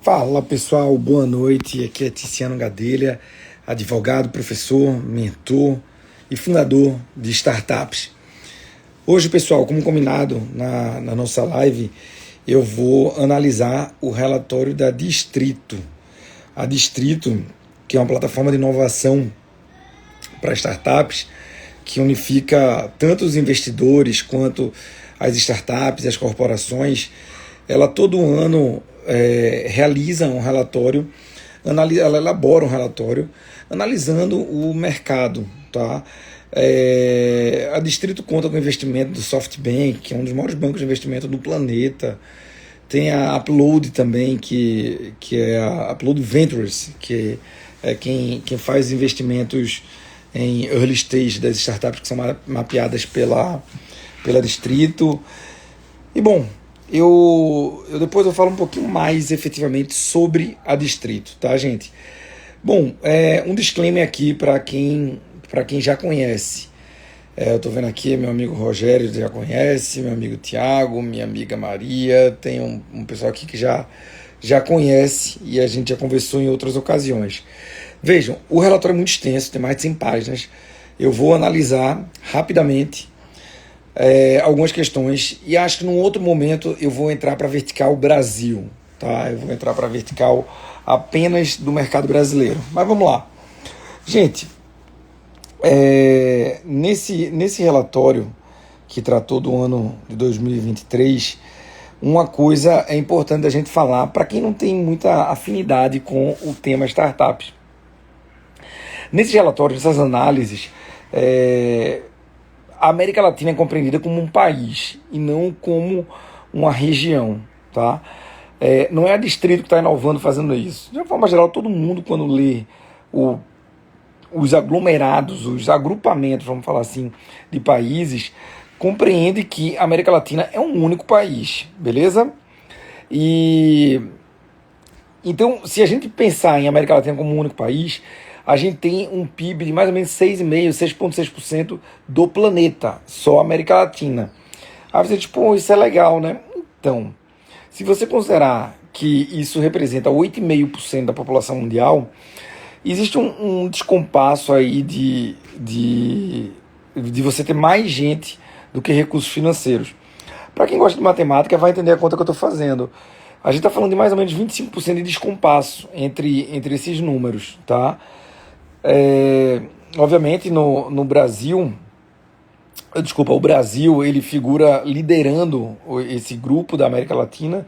Fala pessoal, boa noite. Aqui é Tiziano Gadelha, advogado, professor, mentor e fundador de startups. Hoje, pessoal, como combinado na nossa live, eu vou analisar o relatório da Distrito. A Distrito, que é uma plataforma de inovação para startups, que unifica tanto os investidores quanto as startups e as corporações. Ela todo ano realiza um relatório, ela elabora um relatório analisando o mercado, tá? A Distrito conta com o investimento do SoftBank, que é um dos maiores bancos de investimento do planeta. Tem a Upload também, que é a Upload Ventures, que é quem faz investimentos em early stage das startups que são mapeadas pela Distrito. E bom, eu depois eu falo um pouquinho mais efetivamente sobre a Distrito, tá, gente? Bom, um disclaimer aqui para quem já conhece. Eu tô vendo aqui, meu amigo Rogério já conhece, meu amigo Tiago, minha amiga Maria, tem um pessoal aqui que já conhece e a gente já conversou em outras ocasiões. Vejam, o relatório é muito extenso, tem mais de 100 páginas. Eu vou analisar rapidamente algumas questões e acho que num outro momento eu vou entrar para a vertical Brasil, tá? Eu vou entrar para a vertical apenas do mercado brasileiro. Mas vamos lá. Gente, nesse relatório que tratou do ano de 2023, uma coisa é importante a gente falar para quem não tem muita afinidade com o tema startups. Nesse relatório, nessas análises, a América Latina é compreendida como um país e não como uma região, tá? Não é a Distrito que está inovando fazendo isso. De uma forma geral, todo mundo, quando lê os aglomerados, os agrupamentos, vamos falar assim, de países, compreende que a América Latina é um único país, beleza? E então, se a gente pensar em América Latina como um único país, a gente tem um PIB de mais ou menos 6,5%, 6,6% do planeta, só América Latina. Aí você diz, pô, isso é legal, né? Então, se você considerar que isso representa 8,5% da população mundial, existe um descompasso aí de você ter mais gente do que recursos financeiros. Para quem gosta de matemática, vai entender a conta que eu estou fazendo. A gente está falando de mais ou menos 25% de descompasso entre esses números, tá? Obviamente no Brasil, o Brasil ele figura liderando esse grupo da América Latina,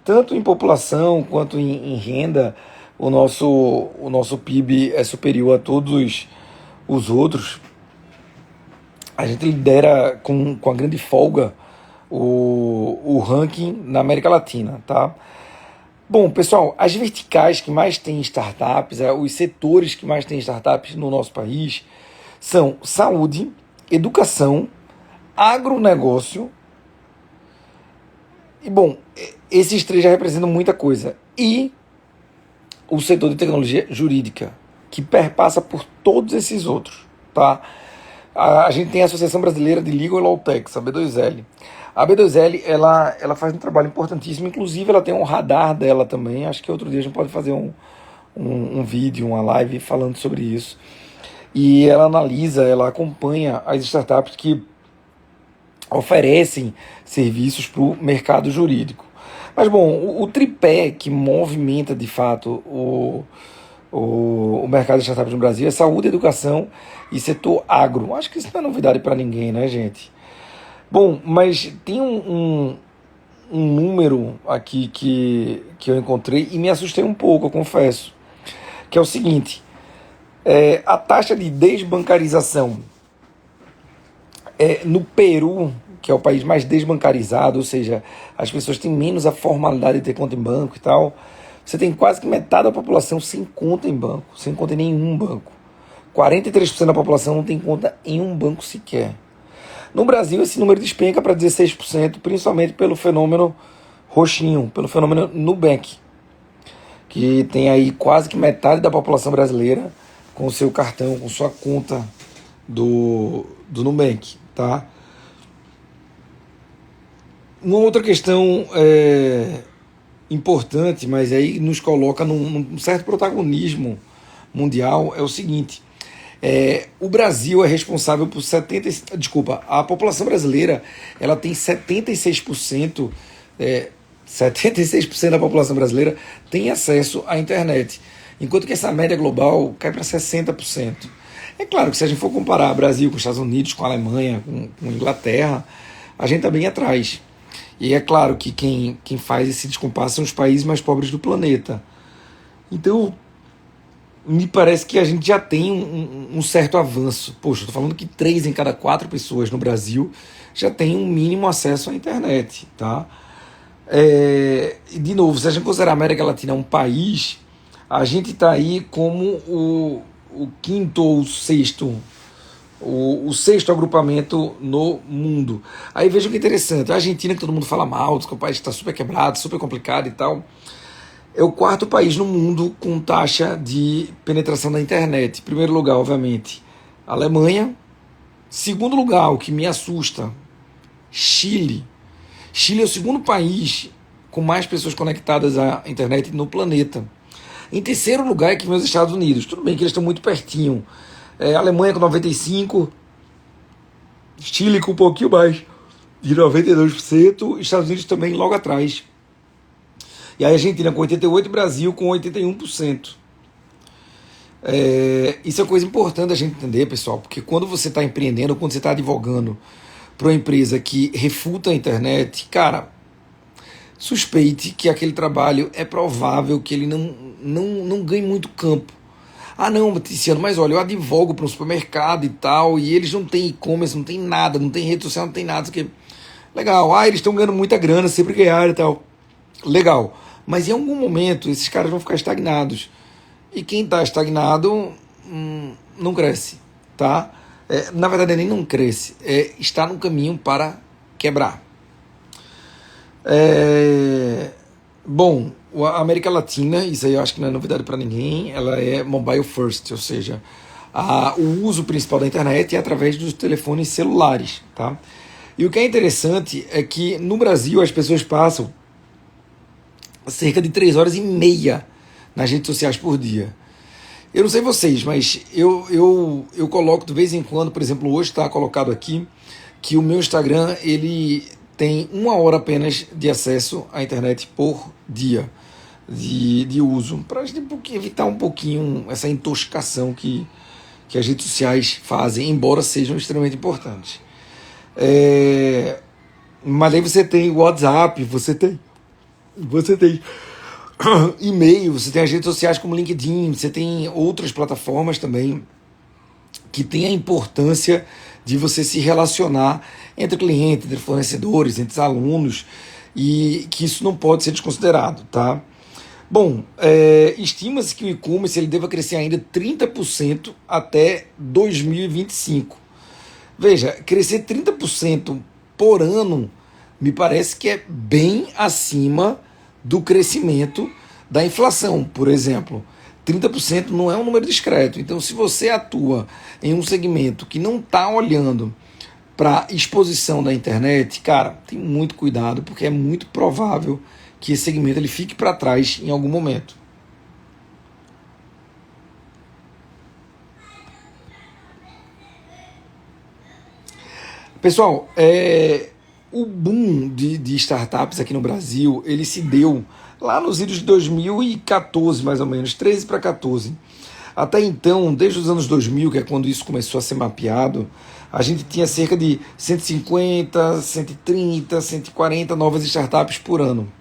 tanto em população quanto em renda. O nosso PIB é superior a todos os outros. A gente lidera com a grande folga o ranking na América Latina, tá? Bom, pessoal, as verticais que mais têm startups, os setores que mais têm startups no nosso país são saúde, educação, agronegócio. E, bom, esses três já representam muita coisa. E o setor de tecnologia jurídica, que perpassa por todos esses outros, tá? A gente tem a Associação Brasileira de Legal Law Techs, a B2L. A B2L, ela faz um trabalho importantíssimo, inclusive ela tem um radar dela também. Acho que outro dia a gente pode fazer um vídeo, uma live falando sobre isso. E ela analisa, ela acompanha as startups que oferecem serviços para o mercado jurídico. Mas, bom, o tripé que movimenta, de fato, o mercado de startups no Brasil é saúde, educação e setor agro. Acho que isso não é novidade para ninguém, né, gente? Bom, mas tem um número aqui que eu encontrei e me assustei um pouco, eu confesso, que é o seguinte: a taxa de desbancarização no Peru, que é o país mais desbancarizado, ou seja, as pessoas têm menos a formalidade de ter conta em banco e tal. Você tem quase que metade da população sem conta em banco, sem conta em nenhum banco. 43% da população não tem conta em um banco sequer. No Brasil, esse número despenca para 16%, principalmente pelo fenômeno roxinho, pelo fenômeno Nubank, que tem aí quase que metade da população brasileira com o seu cartão, com sua conta do Nubank, tá? Uma outra questão importante, mas aí nos coloca num certo protagonismo mundial, é o seguinte. O Brasil é responsável por desculpa, a população brasileira ela tem 76%, 76% da população brasileira tem acesso à internet, enquanto que essa média global cai para 60%. É claro que se a gente for comparar Brasil com os Estados Unidos, com a Alemanha, com a Inglaterra, a gente está bem atrás. E é claro que quem faz esse descompasso são os países mais pobres do planeta. Então, me parece que a gente já tem um certo avanço. Poxa, eu estou falando que 3 em cada 4 pessoas no Brasil já tem um mínimo acesso à internet, tá? E de novo, se a gente considerar a América Latina um país, a gente está aí como o quinto ou o sexto agrupamento no mundo. Aí veja que interessante, a Argentina, que todo mundo fala mal, que é um país que está super quebrado, super complicado e tal, é o quarto país no mundo com taxa de penetração da internet. Em primeiro lugar, obviamente, Alemanha. Segundo lugar, o que me assusta, Chile. Chile é o segundo país com mais pessoas conectadas à internet no planeta. Em terceiro lugar é que vem os Estados Unidos. Tudo bem que eles estão muito pertinho. Alemanha com 95%, Chile com um pouquinho mais de 92%, Estados Unidos também logo atrás. E a Argentina com 88% e Brasil com 81%. Isso é coisa importante a gente entender, pessoal, porque quando você está empreendendo, quando você está advogando para uma empresa que refuta a internet, cara, suspeite que aquele trabalho é provável que ele não ganhe muito campo. Ah não, Tiziano, mas olha, eu advogo para um supermercado e tal, e eles não têm e-commerce, não tem nada, não tem rede social, não tem nada. Que... Legal, eles estão ganhando muita grana, sempre ganharam e tal. Legal, mas em algum momento esses caras vão ficar estagnados. E quem está estagnado não cresce, tá? Na verdade, nem não cresce, está no caminho para quebrar. Bom, a América Latina, isso aí eu acho que não é novidade para ninguém, ela é mobile first, ou seja, o uso principal da internet é através dos telefones celulares, tá? E o que é interessante é que no Brasil as pessoas passam cerca de 3 horas e meia nas redes sociais por dia. Eu não sei vocês, mas eu coloco de vez em quando, por exemplo, hoje está colocado aqui que o meu Instagram ele tem 1 hora apenas de acesso à internet por dia de uso, para a gente evitar um pouquinho essa intoxicação que as redes sociais fazem, embora sejam extremamente importantes. Mas aí você tem o WhatsApp, você tem e-mail, você tem as redes sociais como LinkedIn, você tem outras plataformas também que têm a importância de você se relacionar entre clientes, entre fornecedores, entre alunos, e que isso não pode ser desconsiderado, tá? Bom, estima-se que o e-commerce ele deva crescer ainda 30% até 2025. Veja, crescer 30% por ano me parece que é bem acima do crescimento da inflação, por exemplo. 30% não é um número discreto. Então, se você atua em um segmento que não está olhando para exposição da internet, cara, tem muito cuidado, porque é muito provável que esse segmento ele fique para trás em algum momento. Pessoal, o boom de startups aqui no Brasil, ele se deu lá nos idos de 2014, mais ou menos, 13 para 14. Até então, desde os anos 2000, que é quando isso começou a ser mapeado, a gente tinha cerca de 150, 130, 140 novas startups por ano.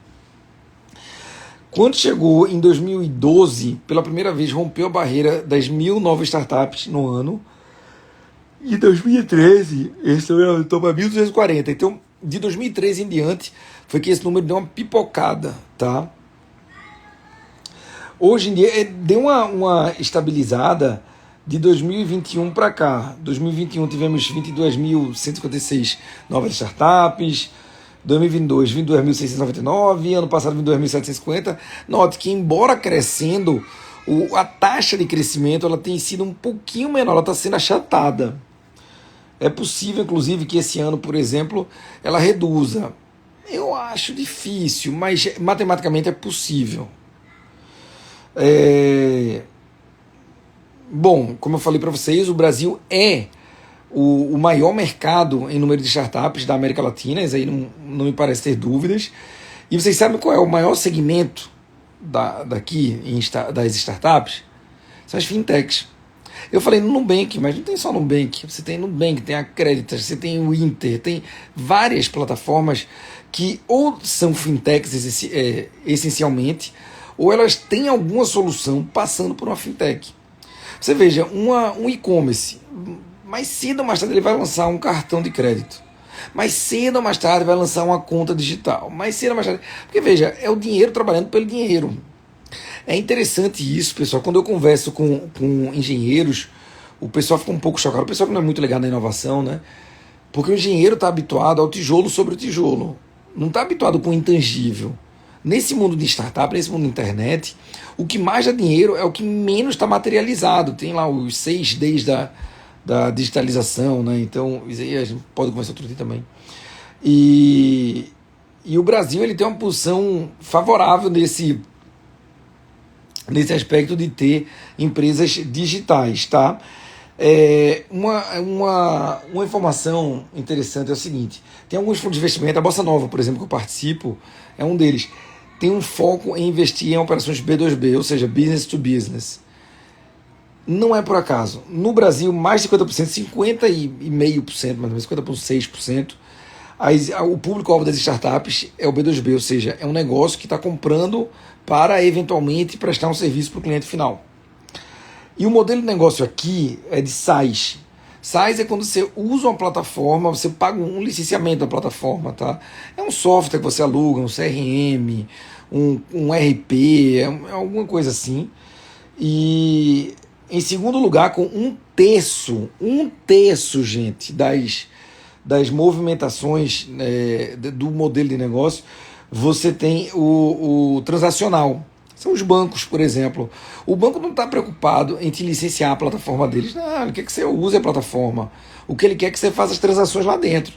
Quando chegou em 2012, pela primeira vez rompeu a barreira das 1.000 novas startups no ano. E em 2013, esse número aumentou para 1.240. Então, de 2013 em diante, foi que esse número deu uma pipocada, tá? Hoje em dia, deu uma estabilizada de 2021 para cá. 2021 tivemos 22.156 novas startups, 2022, 22.699, ano passado 22.750. Note que, embora crescendo, a taxa de crescimento ela tem sido um pouquinho menor, ela está sendo achatada. É possível, inclusive, que esse ano, por exemplo, ela reduza. Eu acho difícil, mas matematicamente é possível. É... Bom, como eu falei para vocês, o Brasil é o maior mercado em número de startups da América Latina, isso aí não me parece ter dúvidas. E vocês sabem qual é o maior segmento das startups? São as fintechs. Eu falei no Nubank, mas não tem só Nubank. Você tem Nubank, tem a Creditas, você tem o Inter, tem várias plataformas que ou são fintechs essencialmente, ou elas têm alguma solução passando por uma fintech. Você veja, um e-commerce, mais cedo ou mais tarde ele vai lançar um cartão de crédito. Mais cedo ou mais tarde vai lançar uma conta digital. Mais cedo ou mais tarde. Porque veja, é o dinheiro trabalhando pelo dinheiro. É interessante isso, pessoal. Quando eu converso com engenheiros, o pessoal fica um pouco chocado. O pessoal que não é muito ligado na inovação, né? Porque o engenheiro está habituado ao tijolo sobre o tijolo. Não está habituado com o intangível. Nesse mundo de startup, nesse mundo da internet, o que mais dá dinheiro é o que menos está materializado. Tem lá os 6Ds da digitalização, né? Então, isso aí a gente pode conversar outro dia também. E o Brasil ele tem uma posição favorável nesse aspecto de ter empresas digitais, tá? Uma informação interessante é o seguinte: tem alguns fundos de investimento, a Bossa Nova, por exemplo, que eu participo, é um deles. Tem um foco em investir em operações B2B, ou seja, business to business. Não é por acaso. No Brasil, mais de 50%, 50,5%, mais ou menos 50,6%, o público-alvo das startups é o B2B, ou seja, é um negócio que está comprando para eventualmente prestar um serviço para o cliente final. E o modelo de negócio aqui é de SaaS. SaaS é quando você usa uma plataforma, você paga um licenciamento da plataforma, tá? É um software que você aluga, um CRM, um RP, alguma coisa assim. E em segundo lugar, com um terço, gente, das movimentações do modelo de negócio, você tem o transacional. São os bancos, por exemplo. O banco não está preocupado em te licenciar a plataforma deles. Não, ele quer que você use a plataforma. O que ele quer é que você faça as transações lá dentro.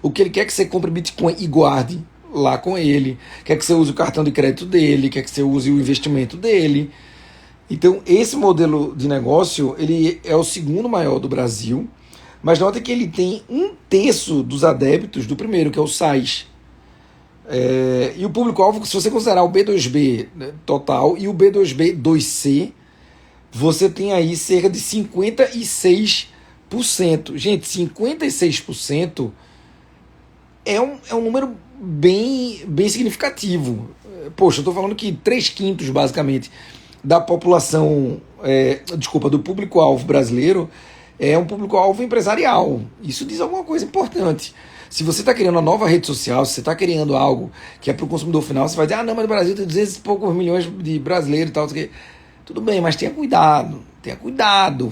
O que ele quer é que você compre Bitcoin e guarde lá com ele. Quer que você use o cartão de crédito dele. Quer que você use o investimento dele. Então, esse modelo de negócio ele é o segundo maior do Brasil. Mas nota que ele tem um terço dos adébitos do primeiro, que é o SaaS. E o público-alvo, se você considerar o B2B, né, total e o B2B 2C, você tem aí cerca de 56%. Gente, 56% é um número bem significativo. Poxa, eu estou falando que 3/5 basicamente da população, do público-alvo brasileiro é um público-alvo empresarial. Isso diz alguma coisa importante. Se você está criando uma nova rede social, se você está criando algo que é para o consumidor final, você vai dizer, não, mas no Brasil tem 200 e poucos milhões de brasileiros e tal. Tudo bem, mas tenha cuidado,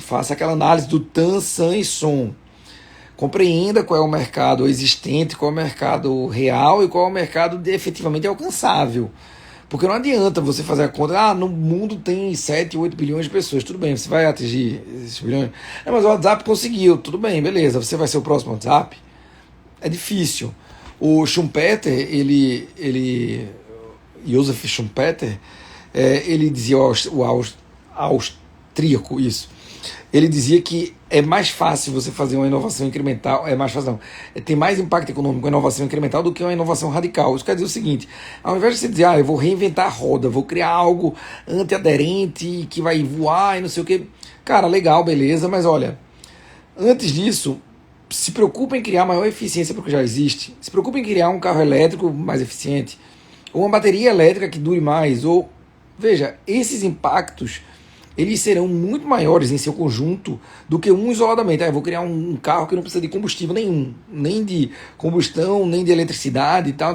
faça aquela análise do TAM, SAM e SOM. Compreenda qual é o mercado existente, qual é o mercado real e qual é o mercado efetivamente alcançável. Porque não adianta você fazer a conta, no mundo tem 7, 8 bilhões de pessoas, tudo bem, você vai atingir esses bilhões. Mas o WhatsApp conseguiu, tudo bem, beleza, você vai ser o próximo WhatsApp? É difícil. O Schumpeter, Joseph Schumpeter, ele dizia, o austríaco, isso. Ele dizia que é mais fácil você fazer uma inovação incremental, tem mais impacto econômico uma inovação incremental do que uma inovação radical. Isso quer dizer o seguinte: ao invés de você dizer, eu vou reinventar a roda, vou criar algo antiaderente que vai voar e não sei o que. Cara, legal, beleza, mas olha, antes disso, se preocupa em criar maior eficiência para o que já existe. Se preocupa em criar um carro elétrico mais eficiente, ou uma bateria elétrica que dure mais, ou... Veja, esses impactos, eles serão muito maiores em seu conjunto do que um isoladamente. Eu vou criar um carro que não precisa de combustível nenhum, nem de combustão, nem de eletricidade e tal.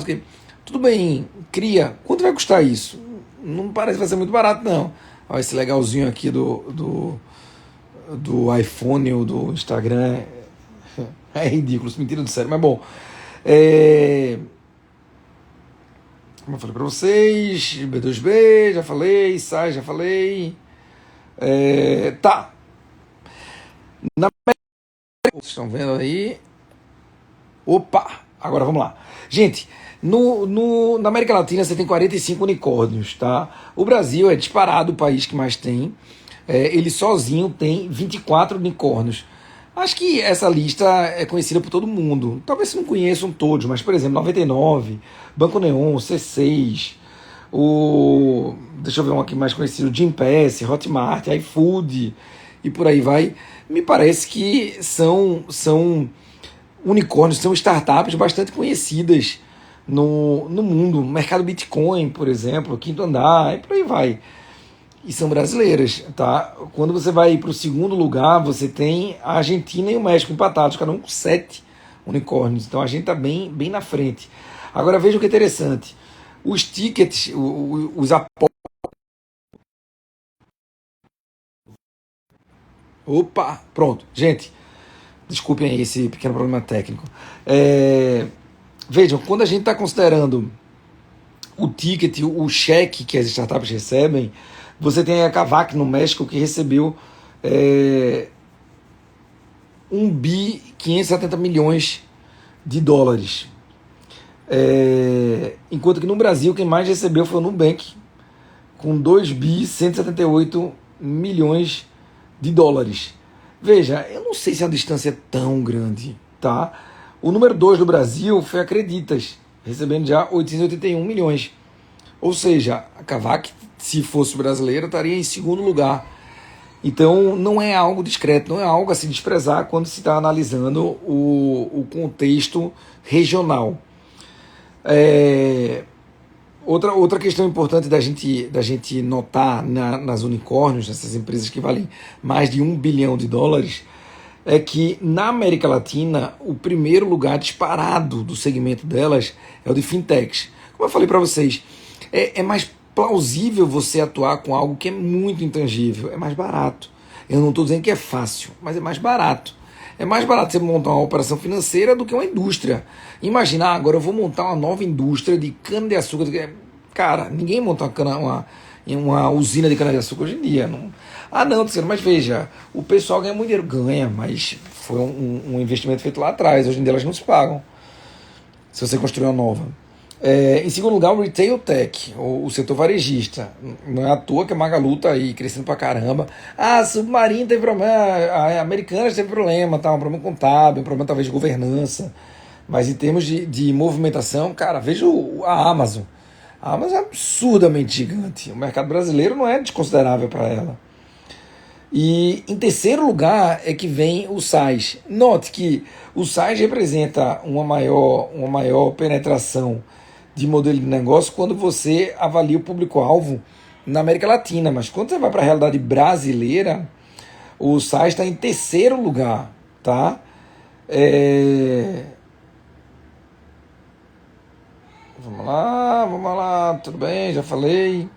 Tudo bem, cria. Quanto vai custar isso? Não parece que vai ser muito barato, não. Olha esse legalzinho aqui do iPhone ou do Instagram. É ridículo, mentira do sério, mas bom. Como eu falei para vocês, B2B, já falei, SaaS, já falei. Tá. Vocês estão vendo aí? Opa! Agora vamos lá. Gente, na América Latina você tem 45 unicórnios, tá? O Brasil é disparado o país que mais tem. Ele sozinho tem 24 unicórnios. Acho que essa lista é conhecida por todo mundo. Talvez vocês não conheçam todos, mas, por exemplo, 99, Banco Neon, C6, deixa eu ver um aqui mais conhecido, Gympass, Hotmart, iFood e por aí vai. Me parece que são unicórnios, são startups bastante conhecidas no mundo. Mercado Bitcoin, por exemplo, Quinto Andar, e por aí vai. E são brasileiras, tá? Quando você vai para o segundo lugar, você tem a Argentina e o México empatados, cada um com 7 unicórnios. Então a gente está bem, bem na frente. Agora veja o que é interessante. Os tickets, os aportes. Opa, pronto. Gente, desculpem aí esse pequeno problema técnico. Vejam, quando a gente está considerando o ticket, o cheque que as startups recebem, você tem a Kavak no México que recebeu 1 bi 570 milhões de dólares. Enquanto que no Brasil quem mais recebeu foi o Nubank, com 2 bi 178 milhões de dólares. Veja, eu não sei se a distância é tão grande, tá? O número 2 do Brasil foi a Creditas, recebendo já 881 milhões. Ou seja, a Kavak, se fosse brasileira, estaria em segundo lugar. Então, não é algo discreto, não é algo a se desprezar quando se está analisando o contexto regional. Outra questão importante da gente notar nas unicórnios, nessas empresas que valem mais de 1 bilhão de dólares, é que na América Latina, o primeiro lugar disparado do segmento delas é o de fintechs. Como eu falei para vocês, é mais plausível você atuar com algo que é muito intangível, é mais barato. Eu não estou dizendo que é fácil, mas é mais barato. É mais barato você montar uma operação financeira do que uma indústria. Imagina, agora eu vou montar uma nova indústria de cana-de-açúcar. Cara, ninguém monta uma usina de cana-de-açúcar hoje em dia. Não. Não, mas veja, o pessoal ganha muito dinheiro. Ganha, mas foi um investimento feito lá atrás. Hoje em dia elas não se pagam, se você construir uma nova. Em segundo lugar, o Retail Tech, o setor varejista. Não é à toa que a Magalu está aí crescendo pra caramba. A Submarino teve problema, a Americanas teve problema, tá? Um problema contábil, um problema talvez de governança. Mas em termos de movimentação, cara, veja a Amazon. A Amazon é absurdamente gigante. O mercado brasileiro não é desconsiderável para ela. E em terceiro lugar é que vem o SaaS. Note que o SaaS representa uma maior penetração de modelo de negócio quando você avalia o público-alvo na América Latina. Mas quando você vai para a realidade brasileira, o SaaS está em terceiro lugar. Tá? Vamos lá, tudo bem, já falei.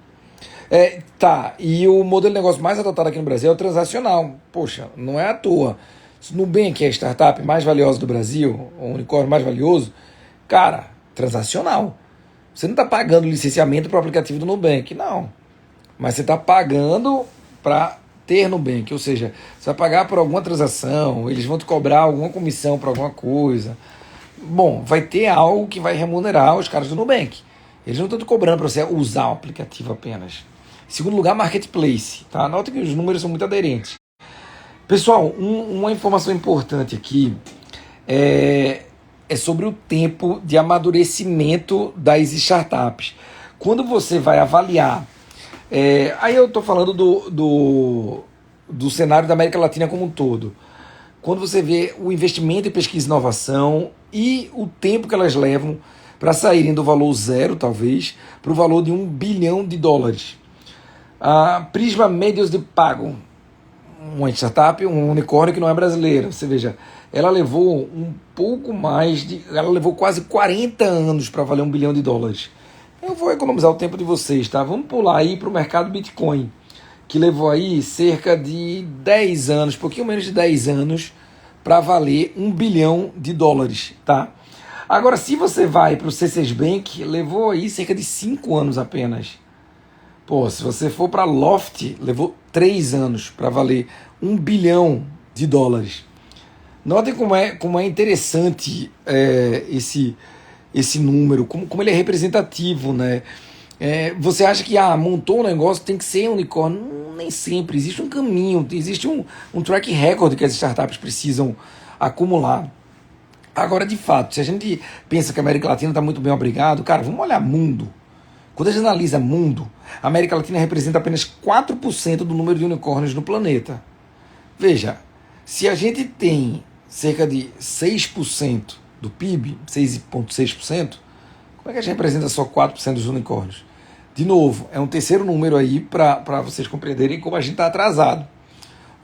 E o modelo de negócio mais adotado aqui no Brasil é o transacional. Poxa, não é à toa. Se o Nubank é a startup mais valiosa do Brasil, o unicórnio mais valioso, cara, transacional. Você não está pagando licenciamento para o aplicativo do Nubank, não. Mas você está pagando para ter Nubank, ou seja, você vai pagar por alguma transação, eles vão te cobrar alguma comissão para alguma coisa. Bom, vai ter algo que vai remunerar os caras do Nubank. Eles não estão te cobrando para você usar o aplicativo apenas. Em segundo lugar, Marketplace. Tá? Nota que os números são muito aderentes. Pessoal, uma informação importante aqui é sobre o tempo de amadurecimento das startups. Quando você vai avaliar... aí eu estou falando do cenário da América Latina como um todo. Quando você vê o investimento em pesquisa e inovação e o tempo que elas levam para saírem do valor zero, talvez, para o valor de 1 bilhão de dólares. A Prisma Medios de Pago, uma startup, um unicórnio que não é brasileira. Você veja, ela levou ela levou quase 40 anos para valer 1 bilhão de dólares. Eu vou economizar o tempo de vocês, tá? Vamos pular aí para o mercado Bitcoin, que levou aí cerca de 10 anos, pouquinho menos de 10 anos, para valer 1 bilhão de dólares, tá? Agora, se você vai para o C6 Bank, levou aí cerca de 5 anos apenas. Pô, se você for para Loft, levou 3 anos para valer 1 bilhão de dólares. Notem como é interessante esse número, como ele é representativo, né? Você acha que montou um negócio, tem que ser unicórnio? Nem sempre. Existe um caminho, existe um track record que as startups precisam acumular. Agora, de fato, se a gente pensa que a América Latina está muito bem obrigado, cara, vamos olhar mundo. Quando a gente analisa mundo, a América Latina representa apenas 4% do número de unicórnios no planeta. Veja, se a gente tem cerca de 6% do PIB, 6,6%, como é que a gente representa só 4% dos unicórnios? De novo, é um terceiro número aí para vocês compreenderem como a gente está atrasado.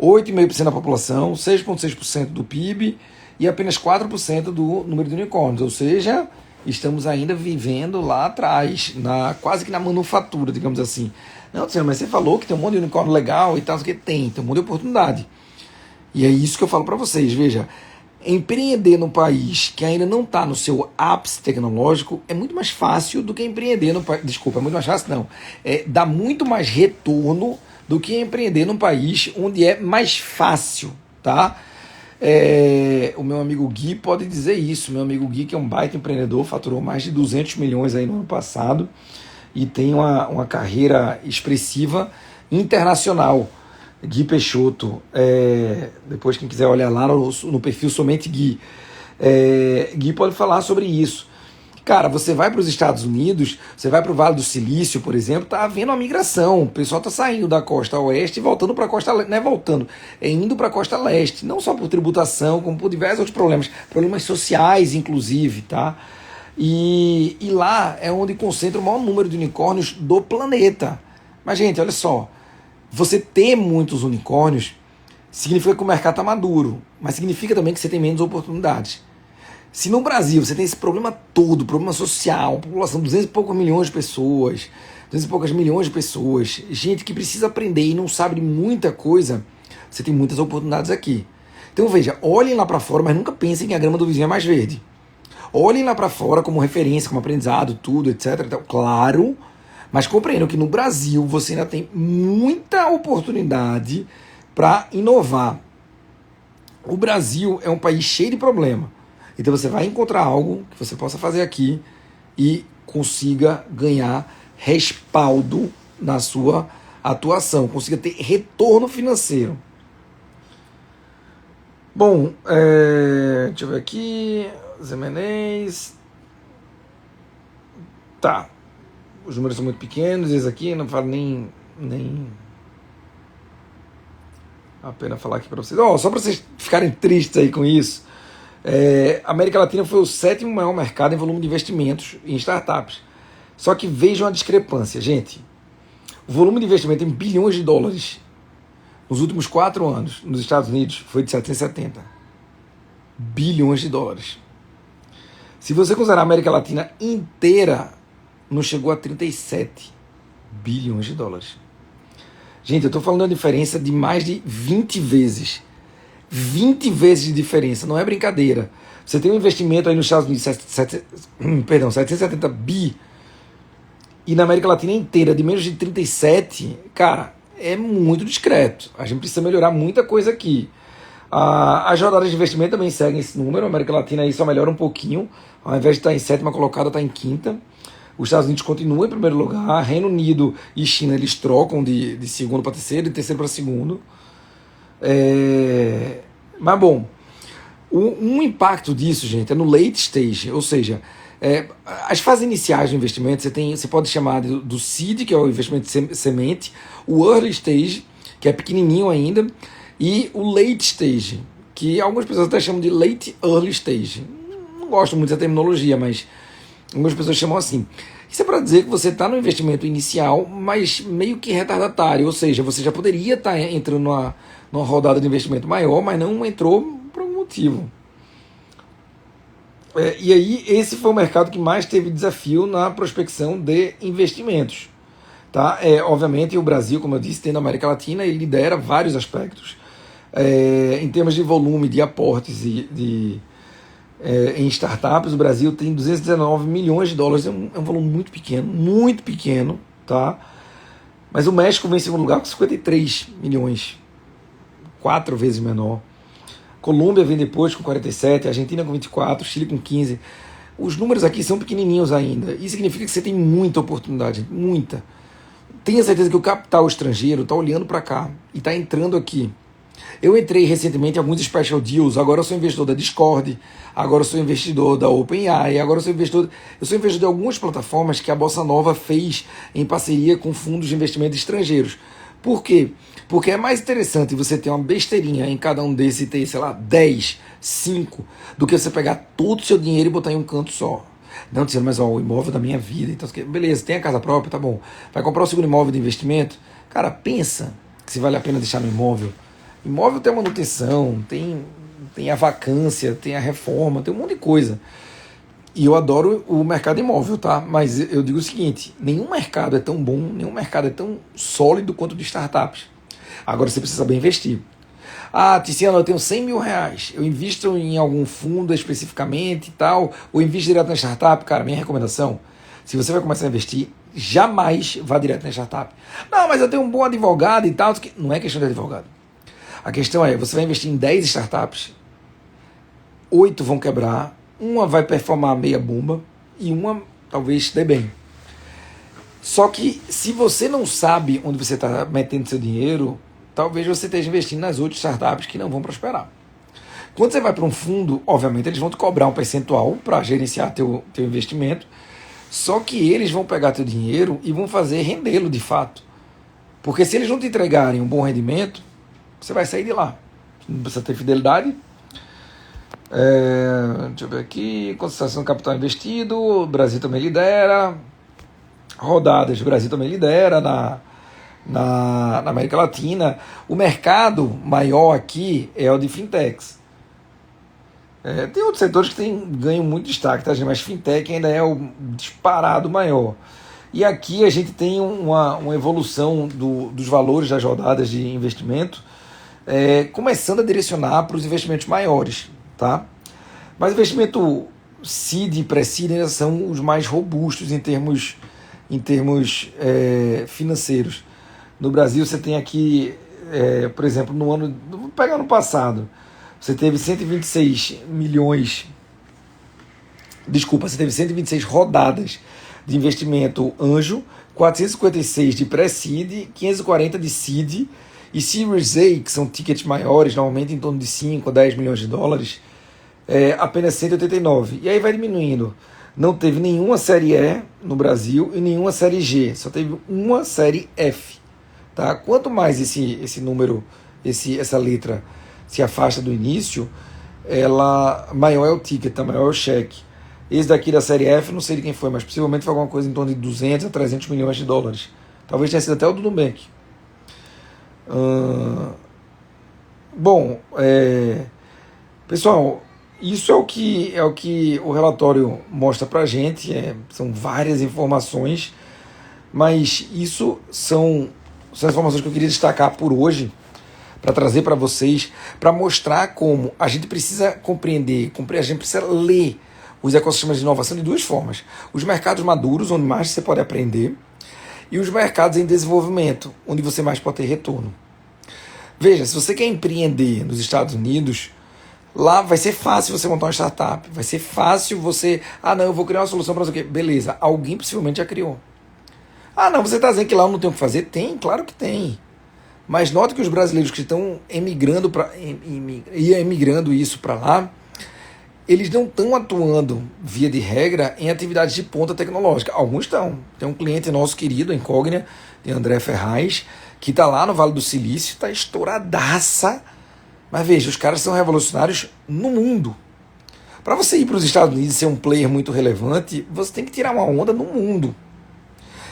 8,5% da população, 6,6% do PIB e apenas 4% do número de unicórnios. Ou seja, estamos ainda vivendo lá atrás, quase que na manufatura, digamos assim. Não, senhor, mas você falou que tem um monte de unicórnio legal e tal, que tem um monte de oportunidade. E é isso que eu falo para vocês, veja, empreender num país que ainda não está no seu ápice tecnológico é muito mais fácil do que empreender no país. Desculpa, é muito mais fácil, não. Dá muito mais retorno do que empreender num país onde é mais fácil, tá? O meu amigo Gui pode dizer isso. Meu amigo Gui, que é um baita empreendedor, faturou mais de 200 milhões aí no ano passado e tem uma carreira expressiva internacional. Gui Peixoto, depois quem quiser olhar lá no perfil Somente Gui, Gui pode falar sobre isso. Cara, você vai para os Estados Unidos, você vai para o Vale do Silício, por exemplo, tá havendo uma migração, o pessoal tá saindo da costa oeste e voltando para a costa leste, não é voltando, é indo para a costa leste, não só por tributação, como por diversos outros problemas sociais, inclusive, tá? E lá é onde concentra o maior número de unicórnios do planeta. Mas, gente, olha só, você ter muitos unicórnios significa que o mercado está maduro, mas significa também que você tem menos oportunidades. Se no Brasil você tem esse problema todo, problema social, população, 200 e poucos milhões de pessoas, 200 e poucas milhões de pessoas, gente que precisa aprender e não sabe de muita coisa, você tem muitas oportunidades aqui. Então veja, olhem lá para fora, mas nunca pensem que a grama do vizinho é mais verde. Olhem lá para fora como referência, como aprendizado, tudo, etc. Então, claro, mas compreendam que no Brasil você ainda tem muita oportunidade para inovar. O Brasil é um país cheio de problema. Então você vai encontrar algo que você possa fazer aqui e consiga ganhar respaldo na sua atuação, consiga ter retorno financeiro. Bom, deixa eu ver aqui, Zé Menezes. Tá, os números são muito pequenos, esse aqui não falo nem a pena falar aqui para vocês. Só para vocês ficarem tristes aí com isso, a América Latina foi o 7º maior mercado em volume de investimentos em startups. Só que vejam a discrepância, gente. O volume de investimento em bilhões de dólares nos últimos 4 anos nos Estados Unidos foi de 770 bilhões de dólares. Se você considerar a América Latina inteira, não chegou a 37 bilhões de dólares. Gente, eu estou falando de uma diferença de mais de 20 vezes. 20 vezes de diferença, não é brincadeira. Você tem um investimento aí nos Estados Unidos, 770 bi, e na América Latina inteira de menos de 37, cara, é muito discreto. A gente precisa melhorar muita coisa aqui. As rodadas de investimento também seguem esse número. A América Latina aí só melhora um pouquinho. Ao invés de estar em 7ª colocada, está em 5ª. Os Estados Unidos continuam em primeiro lugar. Reino Unido e China, eles trocam de segundo para terceiro, de terceiro para segundo. Mas bom, um impacto disso, gente, é no late stage, ou seja, as fases iniciais do investimento, você pode chamar do seed, que é o investimento de semente, o early stage, que é pequenininho ainda, e o late stage, que algumas pessoas até chamam de late early stage. Não gosto muito dessa terminologia, mas algumas pessoas chamam assim. Isso é para dizer que você está no investimento inicial, mas meio que retardatário, ou seja, você já poderia estar entrando numa rodada de investimento maior, mas não entrou por algum motivo. E aí, esse foi o mercado que mais teve desafio na prospecção de investimentos. Tá? Obviamente, o Brasil, como eu disse, tendo a América Latina, ele lidera vários aspectos. Em termos de volume de aportes em startups, o Brasil tem 219 milhões de dólares, é um volume muito pequeno, tá? Mas o México vem em segundo lugar com 53 milhões, 4 vezes menor. Colômbia vem depois com 47, Argentina com 24, Chile com 15. Os números aqui são pequenininhos ainda. Isso significa que você tem muita oportunidade, muita. Tenha certeza que o capital estrangeiro está olhando para cá e está entrando aqui. Eu entrei recentemente em alguns special deals, agora eu sou investidor da Discord, agora eu sou investidor da OpenAI, agora eu sou investidor de algumas plataformas que a Bossa Nova fez em parceria com fundos de investimento estrangeiros. Por quê? Porque é mais interessante você ter uma besteirinha em cada um desses e ter, sei lá, 10, 5, do que você pegar todo o seu dinheiro e botar em um canto só. Não dizendo, mas ó, o imóvel da minha vida, então, beleza, tem a casa própria, tá bom. Vai comprar o segundo imóvel de investimento? Cara, pensa que se vale a pena deixar no imóvel. Imóvel tem a manutenção, tem a vacância, tem a reforma, tem um monte de coisa. E eu adoro o mercado imóvel, tá? Mas eu digo o seguinte, nenhum mercado é tão bom, nenhum mercado é tão sólido quanto o de startups. Agora você precisa saber investir. Ah, Tiziano, eu tenho 100 mil reais, eu invisto em algum fundo especificamente e tal, ou invisto direto na startup? Cara, minha recomendação, se você vai começar a investir, jamais vá direto na startup. Não, mas eu tenho um bom advogado e tal. Não é questão de advogado. A questão é, você vai investir em 10 startups, 8 vão quebrar, uma vai performar meia bomba e uma talvez dê bem. Só que se você não sabe onde você está metendo seu dinheiro, talvez você esteja investindo nas outras startups que não vão prosperar. Quando você vai para um fundo, obviamente eles vão te cobrar um percentual para gerenciar teu investimento, só que eles vão pegar teu dinheiro e vão fazer rendê-lo de fato. Porque se eles não te entregarem um bom rendimento, você vai sair de lá. Não precisa ter fidelidade. Deixa eu ver aqui. Concentração do capital investido. O Brasil também lidera. Rodadas. O Brasil também lidera na América Latina. O mercado maior aqui é o de fintechs. Tem outros setores que ganham muito destaque, tá, gente? Mas fintech ainda é o disparado maior. E aqui a gente tem uma evolução dos valores das rodadas de investimento, começando a direcionar para os investimentos maiores, tá? Mas investimento seed e pré-seed ainda são os mais robustos em termos financeiros. No Brasil você tem aqui, por exemplo, vou pegar ano passado, você teve 126 rodadas de investimento anjo, 456 de pré-seed, 540 de seed e Series A, que são tickets maiores, normalmente em torno de 5 a 10 milhões de dólares, apenas 189. E aí vai diminuindo. Não teve nenhuma série E no Brasil e nenhuma série G, só teve uma série F. Tá? Quanto mais esse número, essa letra se afasta do início, maior é o ticket, tá? Maior é o cheque. Esse daqui da série F, não sei de quem foi, mas possivelmente foi alguma coisa em torno de 200 a 300 milhões de dólares. Talvez tenha sido até o do Nubank. Bom, pessoal, isso é o que o relatório mostra pra gente, são várias informações, mas isso são as informações que eu queria destacar por hoje, para trazer para vocês, para mostrar como a gente precisa compreender, a gente precisa ler os ecossistemas de inovação de duas formas. Os mercados maduros, onde mais você pode aprender, e os mercados em desenvolvimento, onde você mais pode ter retorno. Veja, se você quer empreender nos Estados Unidos, lá vai ser fácil você montar uma startup, vai ser fácil você... não, eu vou criar uma solução para você. Beleza, alguém possivelmente já criou. Não, você está dizendo que lá eu não tenho o que fazer? Tem, claro que tem. Mas note que os brasileiros que estão emigrando isso para lá, eles não estão atuando, via de regra, em atividades de ponta tecnológica. Alguns estão. Tem um cliente nosso querido, a Incógnita, de André Ferraz, que está lá no Vale do Silício, está estouradaça. Mas veja, os caras são revolucionários no mundo. Para você ir para os Estados Unidos e ser um player muito relevante, você tem que tirar uma onda no mundo.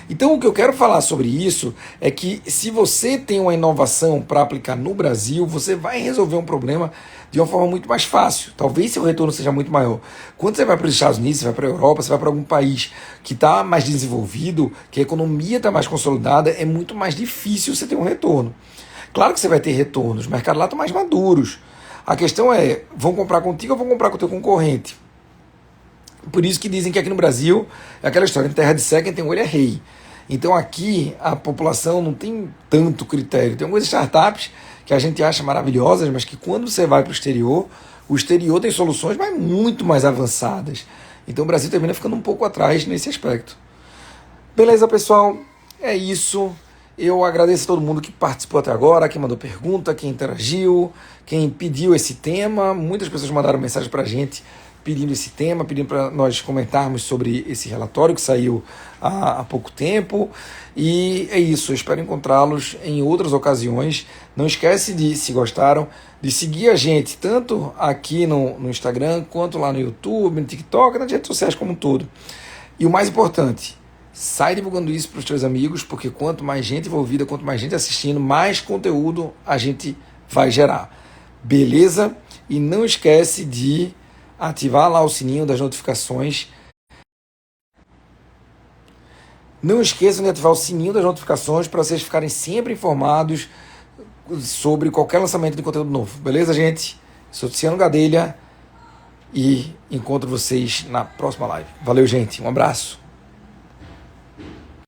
Então o que eu quero falar sobre isso é que se você tem uma inovação para aplicar no Brasil, você vai resolver um problema de uma forma muito mais fácil. Talvez seu retorno seja muito maior. Quando você vai para os Estados Unidos, você vai para a Europa, você vai para algum país que está mais desenvolvido, que a economia está mais consolidada, é muito mais difícil você ter um retorno. Claro que você vai ter retorno, os mercados lá estão mais maduros. A questão é, vão comprar contigo ou vão comprar com o teu concorrente? Por isso que dizem que aqui no Brasil é aquela história, em terra de cego, quem tem olho é rei. Então aqui a população não tem tanto critério. Tem algumas startups que a gente acha maravilhosas, mas que quando você vai para o exterior tem soluções mas muito mais avançadas. Então o Brasil termina ficando um pouco atrás nesse aspecto. Beleza, pessoal? É isso. Eu agradeço a todo mundo que participou até agora, quem mandou pergunta, quem interagiu, quem pediu esse tema. Muitas pessoas mandaram mensagem para a gente pedindo esse tema, pedindo para nós comentarmos sobre esse relatório que saiu há pouco tempo. E é isso, eu espero encontrá-los em outras ocasiões. Não esquece de, se gostaram, de seguir a gente tanto aqui no Instagram, quanto lá no YouTube, no TikTok, nas redes sociais como um todo. E o mais importante, sai divulgando isso para os teus amigos, porque quanto mais gente envolvida, quanto mais gente assistindo, mais conteúdo a gente vai gerar. Beleza? E não esquece de ativar lá o sininho das notificações. Não esqueçam de ativar o sininho das notificações para vocês ficarem sempre informados sobre qualquer lançamento de conteúdo novo. Beleza, gente? Sou Tiziano Gadelha e encontro vocês na próxima live. Valeu, gente. Um abraço.